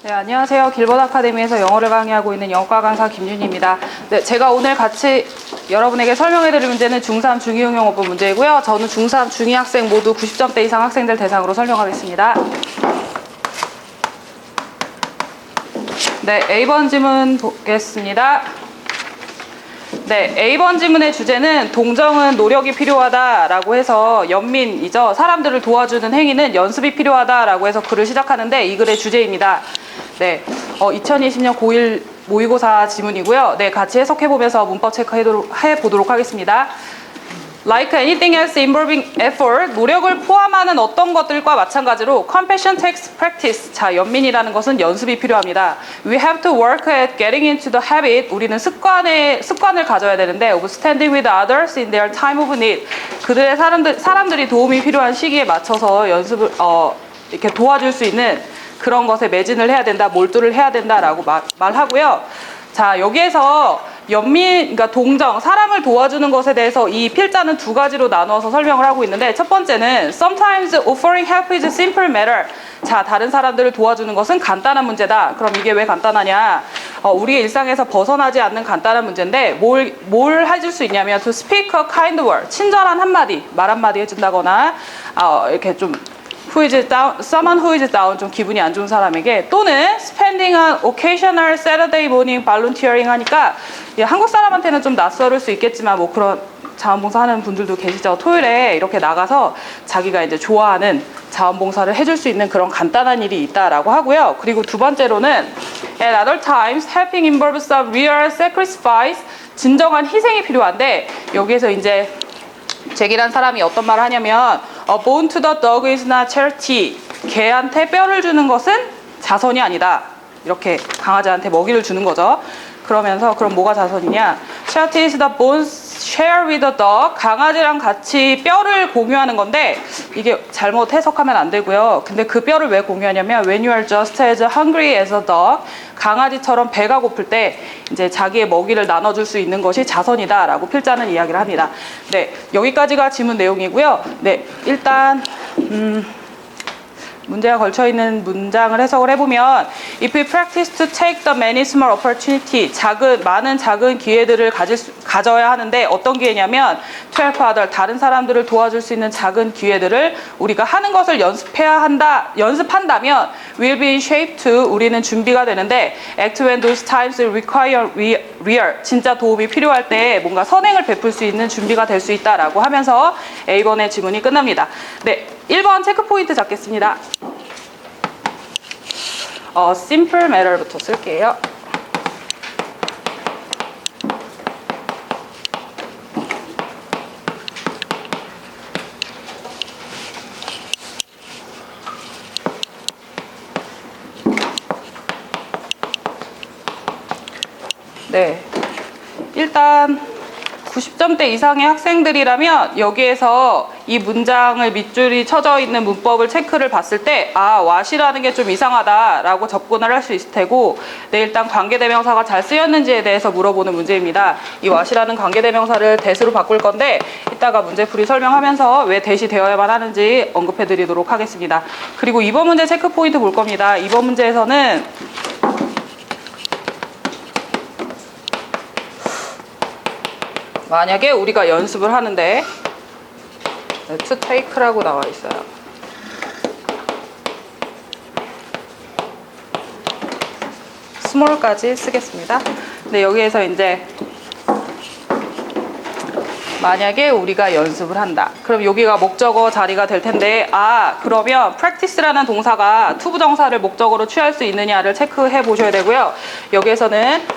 네, 안녕하세요. 길버드 아카데미에서 영어를 강의하고 있는 영어과 강사 김윤희입니다. 네, 제가 오늘 같이 여러분에게 설명해드릴 문제는 중3 중2 응용어법 문제이고요. 저는 중3 중2 학생 모두 90점대 이상 학생들 대상으로 설명하겠습니다. 네, A번 지문 보겠습니다. 네, A번 지문의 주제는 동정은 노력이 필요하다라고 해서 연민이죠. 사람들을 도와주는 행위는 연습이 필요하다라고 해서 글을 시작하는데 이 글의 주제입니다. 네, 2020년 고1 모의고사 지문이고요. 네, 같이 해석해보면서 문법 체크해보도록 하겠습니다. Like anything else involving effort, 노력을 포함하는 어떤 것들과 마찬가지로 compassion takes practice. 자, 연민이라는 것은 연습이 필요합니다. We have to work at getting into the habit. 우리는 습관을 가져야 되는데 of standing with others in their time of need. 그들의 사람들이 도움이 필요한 시기에 맞춰서 연습을 이렇게 도와줄 수 있는 그런 것에 매진을 해야 된다, 몰두를 해야 된다라고 말하고요. 자, 여기에서 그러니까 동정, 사람을 도와주는 것에 대해서 이 필자는 두 가지로 나누어서 설명을 하고 있는데 첫 번째는 Sometimes offering help is a simple matter. 자, 다른 사람들을 도와주는 것은 간단한 문제다. 그럼 이게 왜 간단하냐? 우리의 일상에서 벗어나지 않는 간단한 문제인데 뭘 해줄 수 있냐면 to speak a kind word, 친절한 한마디, 말 한마디 해준다거나 이렇게 좀 someone who is down, 좀 기분이 안 좋은 사람에게, 또는 spending an occasional Saturday morning volunteering 하니까 한국 사람한테는 좀 낯설을 수 있겠지만 뭐 그런 자원봉사 하는 분들도 계시죠. 토요일에 이렇게 나가서 자기가 이제 좋아하는 자원봉사를 해줄 수 있는 그런 간단한 일이 있다라고 하고요. 그리고 두 번째로는 at other times helping involves some real sacrifice, 진정한 희생이 필요한데 여기에서 이제 잭이란 사람이 어떤 말을 하냐면 A bone to the dog is not charity. 개한테 뼈를 주는 것은 자선이 아니다. 이렇게 강아지한테 먹이를 주는 거죠. 그러면서 그럼 뭐가 자선이냐? Charity is the bones share with the dog. 강아지랑 같이 뼈를 공유하는 건데 이게 잘못 해석하면 안 되고요. 근데 그 뼈를 왜 공유하냐면 When you are just as hungry as a dog. 강아지처럼 배가 고플 때 이제 자기의 먹이를 나눠줄 수 있는 것이 자선이다라고 필자는 이야기를 합니다. 네, 여기까지가 지문 내용이고요. 네, 일단 문제가 걸쳐있는 문장을 해석을 해보면 If we practice to take the many small opportunity, 많은 작은 기회들을 가져야 하는데 어떤 기회냐면 to help other, 다른 사람들을 도와줄 수 있는 작은 기회들을 우리가 하는 것을 연습한다면 we'll be in shape to, 우리는 준비가 되는데 act when those times require real, 진짜 도움이 필요할 때 뭔가 선행을 베풀 수 있는 준비가 될 수 있다라고 하면서 A번의 지문이 끝납니다. 네, 1번 체크 포인트 잡겠습니다. simple matter부터 쓸게요. 네, 일단 90점대 이상의 학생들이라면 여기에서 이 문장을 밑줄이 쳐져 있는 문법을 체크를 봤을 때 what이라는 게 좀 이상하다라고 접근을 할 수 있을 테고, 네, 일단 관계대명사가 잘 쓰였는지에 대해서 물어보는 문제입니다. 이 what이라는 관계대명사를 that으로 바꿀 건데 이따가 문제풀이 설명하면서 왜 that이 되어야만 하는지 언급해 드리도록 하겠습니다. 그리고 이번 문제 체크 포인트 볼 겁니다. 이번 문제에서는 만약에 우리가 연습을 하는데 to take라고 나와 있어요. small까지 쓰겠습니다. 근데 여기에서 이제 만약에 우리가 연습을 한다. 그럼 여기가 목적어 자리가 될 텐데 그러면 practice라는 동사가 투부정사를 목적어로 취할 수 있느냐를 체크해 보셔야 되고요. 여기에서는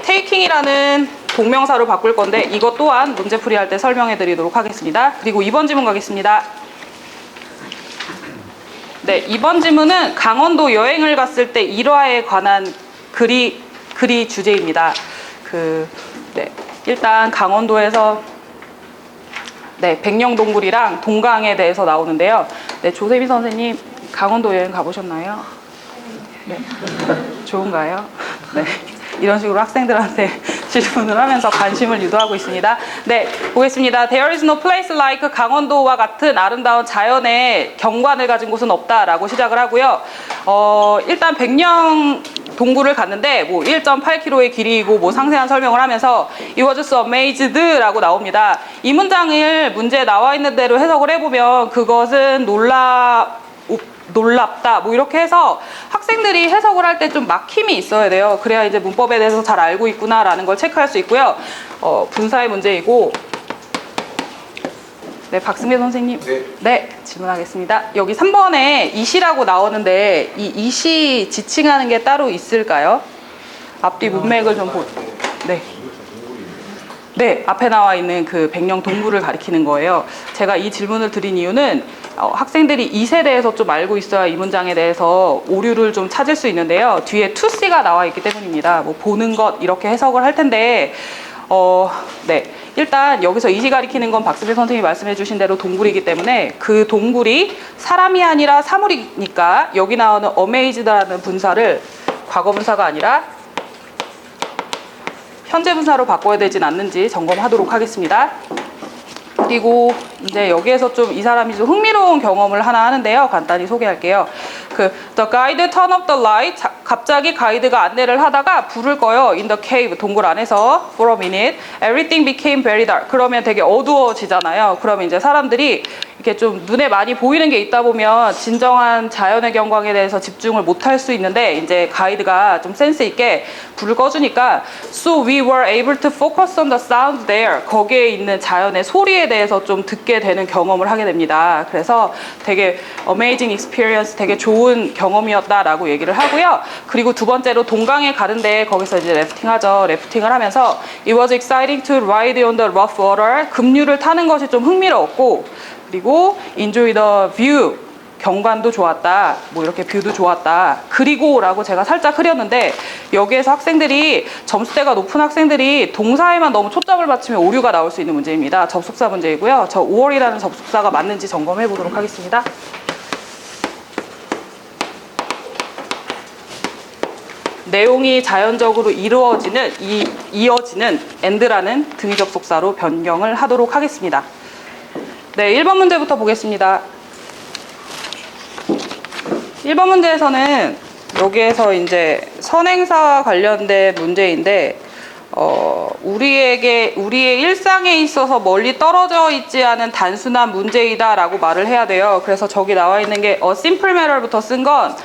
taking이라는 동명사로 바꿀 건데 이것 또한 문제풀이 할 때 설명해 드리도록 하겠습니다. 그리고 2번 지문 가겠습니다. 네, 2번 지문은 강원도 여행을 갔을 때 일화에 관한 글이 주제입니다. 네, 일단 강원도에서 백령동굴이랑 동강에 대해서 나오는데요. 네, 조세미 선생님 강원도 여행 가보셨나요? 네, 좋은가요? 네. 이런 식으로 학생들한테 질문을 하면서 관심을 유도하고 있습니다. 네, 보겠습니다. There is no place like 강원도와 같은 아름다운 자연의 경관을 가진 곳은 없다라고 시작을 하고요. 일단 백령 동굴을 갔는데 뭐 1.8km의 길이이고 뭐 상세한 설명을 하면서 It was so amazed라고 나옵니다. 이 문장을 문제에 나와 있는 대로 해석을 해보면 그것은 놀랍다 뭐 이렇게 해서 학생들이 해석을 할 때 좀 막힘이 있어야 돼요. 그래야 이제 문법에 대해서 잘 알고 있구나라는 걸 체크할 수 있고요. 분사의 문제이고 네, 박승배 선생님. 네, 질문하겠습니다. 여기 3번에 이시라고 나오는데 이 이시 지칭하는 게 따로 있을까요? 앞뒤 문맥을 좀 네. 네, 앞에 나와 있는 그 백령 동굴을 가리키는 거예요. 제가 이 질문을 드린 이유는 학생들이 이세 대해서 좀 알고 있어야 이 문장에 대해서 오류를 좀 찾을 수 있는데요. 뒤에 to see가 나와 있기 때문입니다. 뭐 보는 것 이렇게 해석을 할 텐데 네. 일단 여기서 이시 가리키는 건 박수배 선생님이 말씀해 주신 대로 동굴이기 때문에 그 동굴이 사람이 아니라 사물이니까 여기 나오는 amazed라는 분사를 과거 분사가 아니라 현재 분사로 바꿔야 되진 않는지 점검하도록 하겠습니다. 그리고 이제 여기에서 좀 이 사람이 좀 흥미로운 경험을 하나 하는데요. 간단히 소개할게요. The guide turn up the light. 갑자기 가이드가 안내를 하다가 불을 꺼요. In the cave, 동굴 안에서 for a minute. Everything became very dark. 그러면 되게 어두워지잖아요. 그러면 이제 사람들이 이렇게 좀 눈에 많이 보이는 게 있다 보면 진정한 자연의 경광에 대해서 집중을 못할 수 있는데 이제 가이드가 좀 센스 있게 불을 꺼주니까 So we were able to focus on the sound there. 거기에 있는 자연의 소리에 대해서 좀 듣게 되는 경험을 하게 됩니다. 그래서 되게 amazing experience, 되게 좋은 경험이었다라고 얘기를 하고요. 그리고 두 번째로 동강에 가는데 거기서 이제 래프팅하죠. 래프팅을 하면서 It was exciting to ride on the rough water. 급류를 타는 것이 좀 흥미로웠고 그리고 enjoy the view. 경관도 좋았다. 뭐 이렇게 뷰도 좋았다. 그리고 라고 제가 살짝 흐렸는데 여기에서 학생들이 점수대가 높은 학생들이 동사에만 너무 초점을 맞추면 오류가 나올 수 있는 문제입니다. 접속사 문제이고요. 저 5월이라는 접속사가 맞는지 점검해 보도록 하겠습니다. 내용이 자연적으로 이어지는 and라는 등위 접속사로 변경을 하도록 하겠습니다. 네, 1번 문제부터 보겠습니다. 1번 문제에서는 여기에서 이제 선행사와 관련된 문제인데 우리의 일상에 있어서 멀리 떨어져 있지 않은 단순한 문제이다 라고 말을 해야 돼요. 그래서 저기 나와 있는 게 a simple matter부터 쓴 건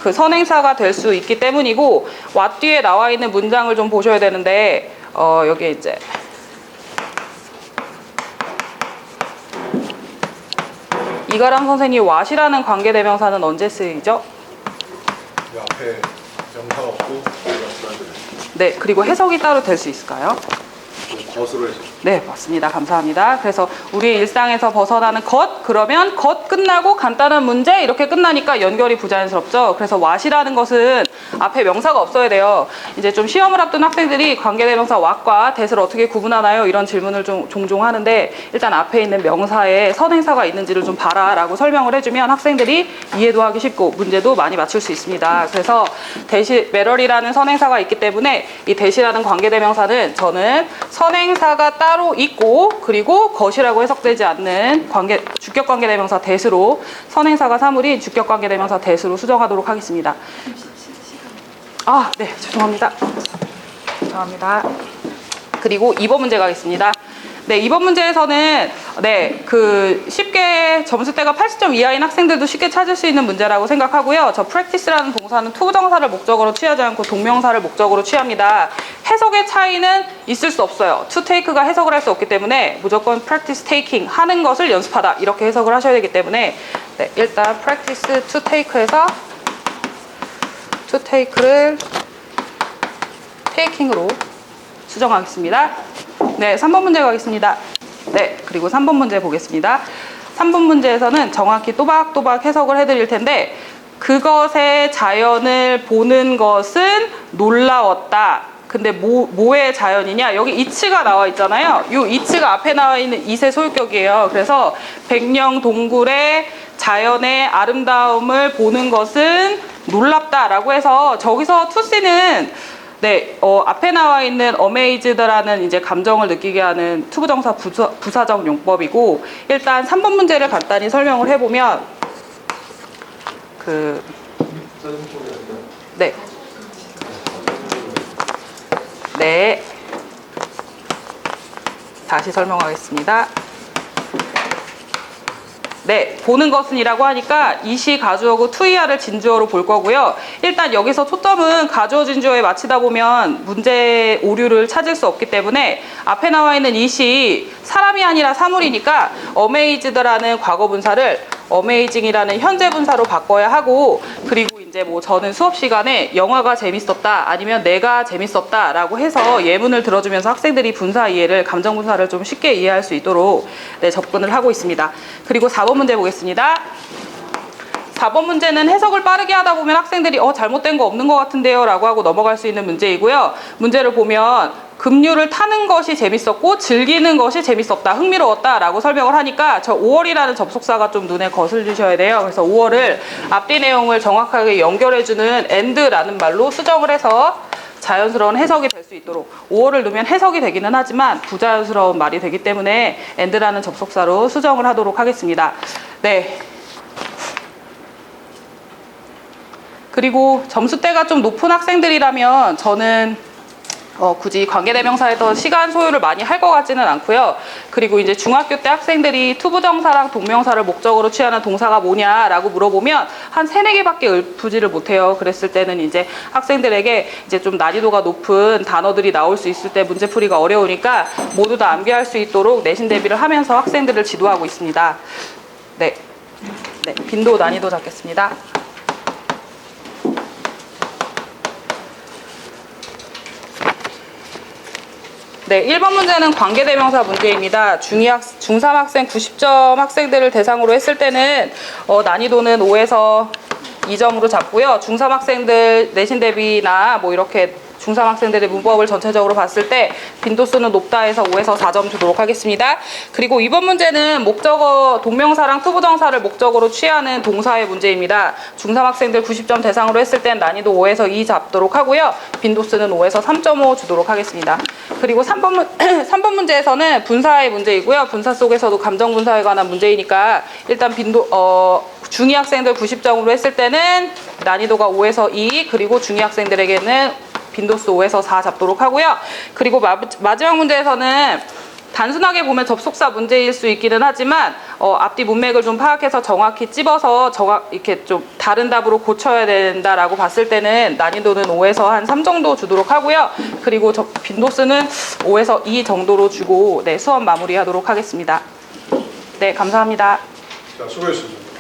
그 선행사가 될 수 있기 때문이고 what 뒤에 나와 있는 문장을 좀 보셔야 되는데 여기 이제 이가람 선생님 what이라는 관계대명사는 언제 쓰이죠? 그 앞에 명사가 없고 네, 그리고 해석이 따로 될 수 있을까요? 것으로 해서 네, 맞습니다. 감사합니다. 그래서 우리의 일상에서 벗어나는 것, 그러면 것 끝나고 간단한 문제 이렇게 끝나니까 연결이 부자연스럽죠. 그래서 what이라는 것은 앞에 명사가 없어야 돼요. 이제 좀 시험을 앞둔 학생들이 관계대명사 what과 that을 어떻게 구분하나요? 이런 질문을 좀 종종 하는데 일단 앞에 있는 명사에 선행사가 있는지를 좀 봐라 라고 설명을 해주면 학생들이 이해도 하기 쉽고 문제도 많이 맞출 수 있습니다. 그래서 매럴이라는 선행사가 있기 때문에 이 that이라는 관계대명사는 저는 선행사가 따로 있고 그리고 것이라고 해석되지 않는 주격관계대명사 that으로 선행사가 사물인 주격관계대명사 that으로 수정하도록 하겠습니다. 네, 죄송합니다. 그리고 2번 문제 가겠습니다. 네, 이번 문제에서는 쉽게 점수대가 80점 이하인 학생들도 쉽게 찾을 수 있는 문제라고 생각하고요. 저 practice라는 동사는 투정사를 목적으로 취하지 않고 동명사를 목적으로 취합니다. 해석의 차이는 있을 수 없어요. to take가 해석을 할 수 없기 때문에 무조건 practice taking, 하는 것을 연습하다 이렇게 해석을 하셔야 되기 때문에 일단 practice to take에서 to take를 taking으로 수정하겠습니다. 네, 3번 문제 가겠습니다. 네, 그리고 3번 문제 보겠습니다. 3번 문제에서는 정확히 또박또박 해석을 해드릴 텐데 그것의 자연을 보는 것은 놀라웠다. 근데 뭐의 자연이냐? 여기 이츠가 나와 있잖아요. 이 이츠가 앞에 나와 있는 이세 소유격이에요. 그래서 백령 동굴의 자연의 아름다움을 보는 것은 놀랍다라고 해서 저기서 to see는 네, 앞에 나와 있는 amazed라는 이제 감정을 느끼게 하는 투부정사 부사적 용법이고, 일단 3번 문제를 간단히 설명을 해보면, 네. 네. 다시 설명하겠습니다. 네, 보는 것은이라고 하니까 이시 가주어고 투이아를 진주어로 볼 거고요. 일단 여기서 초점은 가주어 진주어에 맞추다 보면 문제 오류를 찾을 수 없기 때문에 앞에 나와 있는 이시 사람이 아니라 사물이니까 amazed라는 과거 분사를 amazing이라는 현재 분사로 바꿔야 하고, 그리고 이제 뭐 저는 수업 시간에 영화가 재밌었다 아니면 내가 재밌었다라고 해서 예문을 들어주면서 학생들이 분사 이해를, 감정 분사를 좀 쉽게 이해할 수 있도록 네, 접근을 하고 있습니다. 그리고 4번 문제 보겠습니다. 4번 문제는 해석을 빠르게 하다 보면 학생들이 잘못된 거 없는 것 같은데요 라고 하고 넘어갈 수 있는 문제이고요. 문제를 보면 급류를 타는 것이 재밌었고 즐기는 것이 재밌었다, 흥미로웠다 라고 설명을 하니까 저 5월이라는 접속사가 좀 눈에 거슬리셔야 돼요. 그래서 5월을 앞뒤 내용을 정확하게 연결해주는 and라는 말로 수정을 해서 자연스러운 해석이 될 수 있도록, 5월을 넣으면 해석이 되기는 하지만 부자연스러운 말이 되기 때문에 and라는 접속사로 수정을 하도록 하겠습니다. 네. 그리고 점수대가 좀 높은 학생들이라면 저는 굳이 관계대명사에서 시간 소요를 많이 할 것 같지는 않고요. 그리고 이제 중학교 때 학생들이 투부정사랑 동명사를 목적으로 취하는 동사가 뭐냐라고 물어보면 한 3-4개밖에 읊지를 못해요. 그랬을 때는 이제 학생들에게 이제 좀 난이도가 높은 단어들이 나올 수 있을 때 문제풀이가 어려우니까 모두 다 암기할 수 있도록 내신 대비를 하면서 학생들을 지도하고 있습니다. 네, 빈도 난이도 잡겠습니다. 네, 1번 문제는 관계대명사 문제입니다. 중3 학생 90점 학생들을 대상으로 했을 때는 난이도는 5에서 2점으로 잡고요. 중3 학생들 내신 대비나 뭐 이렇게 중3 학생들의 문법을 전체적으로 봤을 때 빈도수는 높다 해서 5에서 4점 주도록 하겠습니다. 그리고 이번 문제는 목적어, 동명사랑 투부정사를 목적으로 취하는 동사의 문제입니다. 중3 학생들 90점 대상으로 했을 땐 난이도 5에서 2 잡도록 하고요. 빈도수는 5에서 3.5 주도록 하겠습니다. 그리고 3번 문제에서는 분사의 문제이고요. 분사 속에서도 감정분사에 관한 문제이니까 일단 중2 학생들 90점으로 했을 때는 난이도가 5에서 2, 그리고 중2 학생들에게는 빈도수 5에서 4 잡도록 하고요. 그리고 마지막 문제에서는 단순하게 보면 접속사 문제일 수 있기는 하지만 앞뒤 문맥을 좀 파악해서 정확히 찝어서 이렇게 좀 다른 답으로 고쳐야 된다라고 봤을 때는 난이도는 5에서 한 3 정도 주도록 하고요. 그리고 빈도수는 5에서 2 정도로 주고 네, 수업 마무리하도록 하겠습니다. 네, 감사합니다. 자, 수고했습니다.